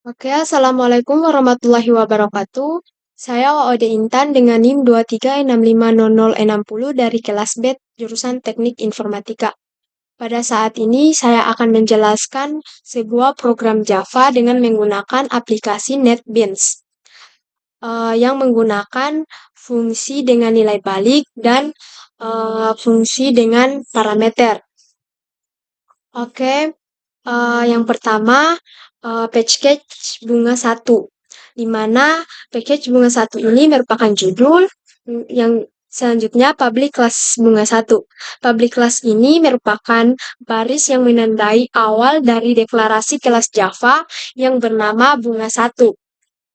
Oke, Assalamualaikum warahmatullahi wabarakatuh. Saya Ode Intan dengan NIM 23650060 dari kelas B jurusan Teknik Informatika. Pada saat ini saya akan menjelaskan sebuah program Java dengan menggunakan aplikasi NetBeans yang menggunakan fungsi dengan nilai balik dan fungsi dengan parameter. Oke, yang pertama, package bunga 1, di mana package bunga 1 ini merupakan judul. Yang selanjutnya public class bunga 1. Public class ini merupakan baris yang menandai awal dari deklarasi kelas Java yang bernama bunga 1.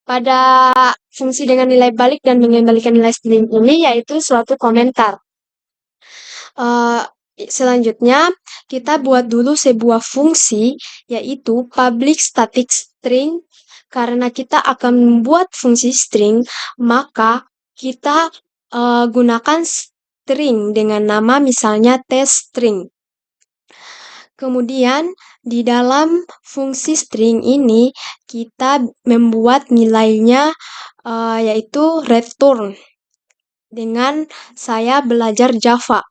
Pada fungsi dengan nilai balik dan mengembalikan nilai string ini yaitu suatu komentar. Selanjutnya, kita buat dulu sebuah fungsi, yaitu public static string. Karena kita akan membuat fungsi string, maka kita gunakan string dengan nama misalnya teststring. Kemudian, di dalam fungsi string ini, kita membuat nilainya yaitu return. Dengan saya belajar Java.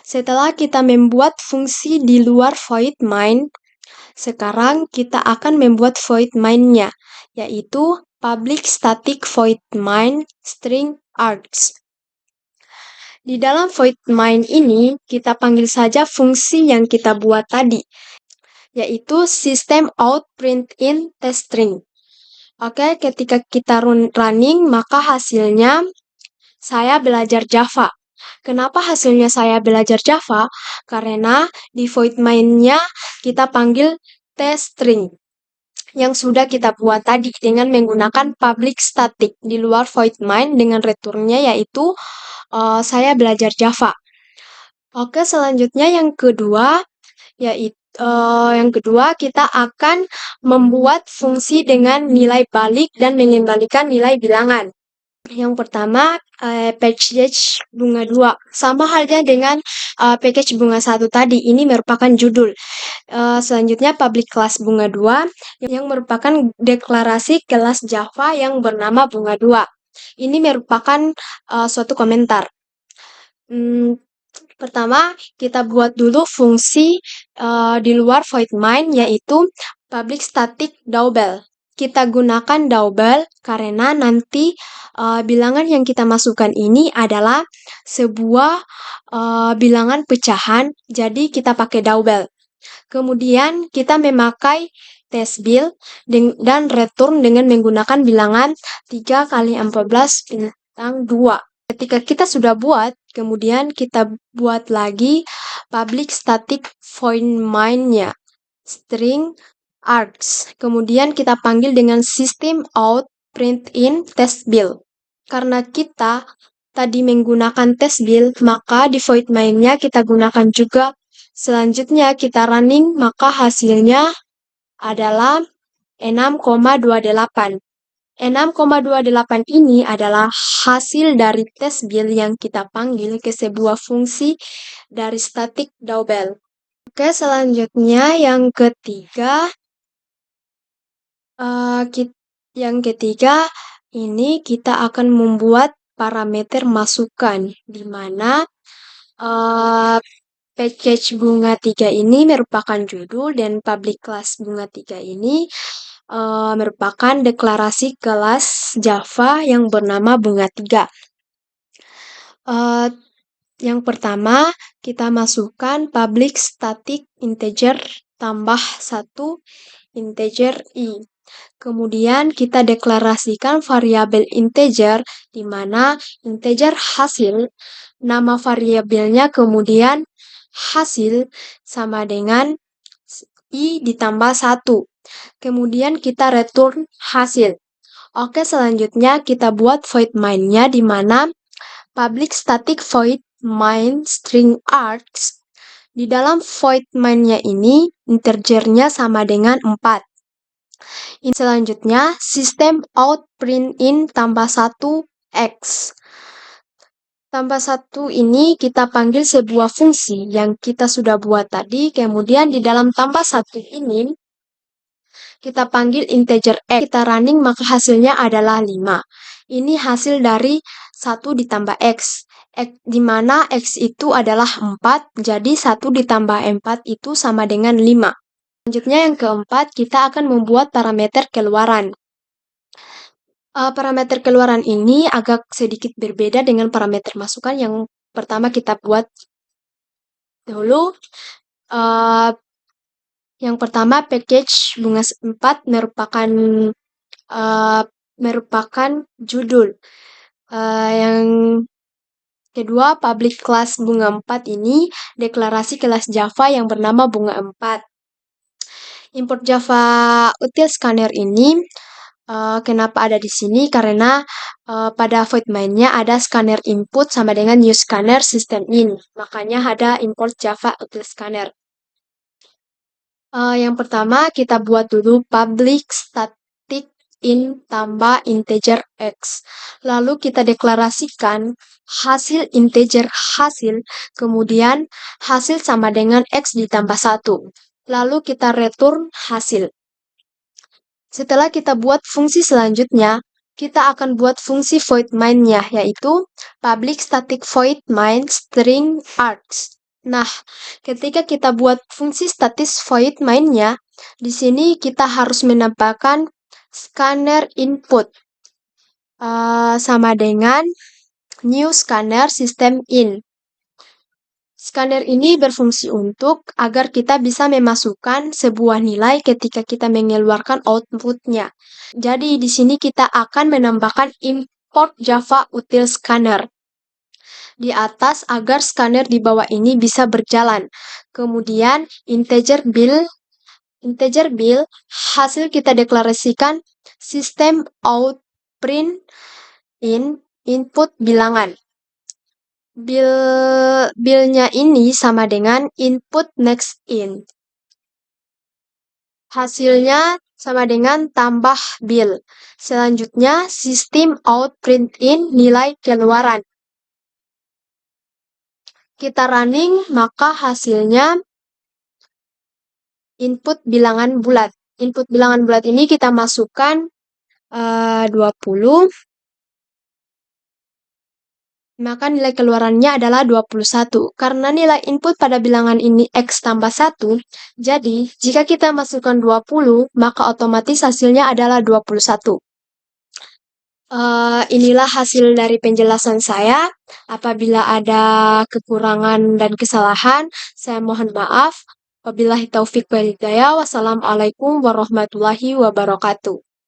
Setelah kita membuat fungsi di luar void main, sekarang kita akan membuat void main-nya, yaitu public static void main string args. Di dalam void main ini, kita panggil saja fungsi yang kita buat tadi, yaitu system out print in test string. Oke, ketika kita running, maka hasilnya saya belajar Java. Kenapa hasilnya saya belajar Java? Karena di void main-nya kita panggil teststring yang sudah kita buat tadi dengan menggunakan public static di luar void main dengan return-nya yaitu saya belajar Java. Oke, selanjutnya yang kedua kita akan membuat fungsi dengan nilai balik dan mengembalikan nilai bilangan. Yang pertama, package bunga 2. Sama halnya dengan package bunga 1 tadi, ini merupakan judul. Selanjutnya, public class bunga 2, yang merupakan deklarasi kelas Java yang bernama bunga 2. Ini merupakan suatu komentar. Pertama, kita buat dulu fungsi di luar void main, yaitu public static double. Kita gunakan double karena nanti bilangan yang kita masukkan ini adalah sebuah bilangan pecahan, jadi kita pakai double. Kemudian kita memakai test bill dan return dengan menggunakan bilangan 3 kali 14 bintang 2. Ketika kita sudah buat, kemudian kita buat lagi public static void main-nya, string args. Kemudian kita panggil dengan system out print in test bill. Karena kita tadi menggunakan test bill, maka di void main-nya kita gunakan juga. Selanjutnya kita running, maka hasilnya adalah 6,28. 6,28 ini adalah hasil dari test bill yang kita panggil ke sebuah fungsi dari static double. Oke, selanjutnya yang ketiga, ini kita akan membuat parameter masukan, di mana package bunga 3 ini merupakan judul dan public class bunga 3 ini merupakan deklarasi kelas Java yang bernama bunga 3. Yang pertama, kita masukkan public static integer tambah 1 integer i. Kemudian kita deklarasikan variabel integer, di mana integer hasil, nama variabelnya kemudian hasil sama dengan i ditambah 1. Kemudian kita return hasil. Oke, selanjutnya kita buat void main-nya, di mana public static void main string args. Di dalam void main-nya ini, integernya sama dengan 4. Selanjutnya, system out print in tambah 1 x. Tambah 1 ini kita panggil sebuah fungsi yang kita sudah buat tadi. Kemudian di dalam tambah 1 ini, kita panggil integer X. Kita running maka hasilnya adalah 5. Ini hasil dari 1 ditambah X. Di mana X itu adalah 4, jadi 1 ditambah 4 itu sama dengan 5. Selanjutnya yang keempat, kita akan membuat parameter keluaran. Parameter keluaran ini agak sedikit berbeda dengan parameter masukan yang pertama kita buat dulu. Yang pertama, package bunga 4 merupakan judul. Yang kedua, public class bunga 4 ini deklarasi kelas Java yang bernama bunga 4. Import Java util scanner ini kenapa ada di sini? Karena pada void main-nya ada scanner input sama dengan new scanner system in. Makanya ada import Java util scanner. Yang pertama kita buat dulu public static in tambah integer x. Lalu kita deklarasikan hasil integer hasil, kemudian hasil sama dengan x ditambah 1. Lalu kita return hasil. Setelah kita buat fungsi selanjutnya, kita akan buat fungsi void main-nya, yaitu public static void main string args. Nah, ketika kita buat fungsi statis void main-nya, di sini kita harus menambahkan scanner input sama dengan new scanner system in. Scanner ini berfungsi untuk agar kita bisa memasukkan sebuah nilai ketika kita mengeluarkan outputnya. Jadi di sini kita akan menambahkan import Java util scanner di atas agar scanner di bawah ini bisa berjalan. Kemudian integer build hasil kita deklarasikan sistem out print in input bilangan. Build-nya ini sama dengan input next in. Hasilnya sama dengan tambah build. Selanjutnya sistem out print in nilai keluaran. Kita running maka hasilnya input bilangan bulat. Input bilangan bulat ini kita masukkan 20. Maka nilai keluarannya adalah 21. Karena nilai input pada bilangan ini X tambah 1, jadi jika kita masukkan 20, maka otomatis hasilnya adalah 21. Inilah hasil dari penjelasan saya. Apabila ada kekurangan dan kesalahan, saya mohon maaf. Wabillahi taufik wal hidayah. Wassalamualaikum warahmatullahi wabarakatuh.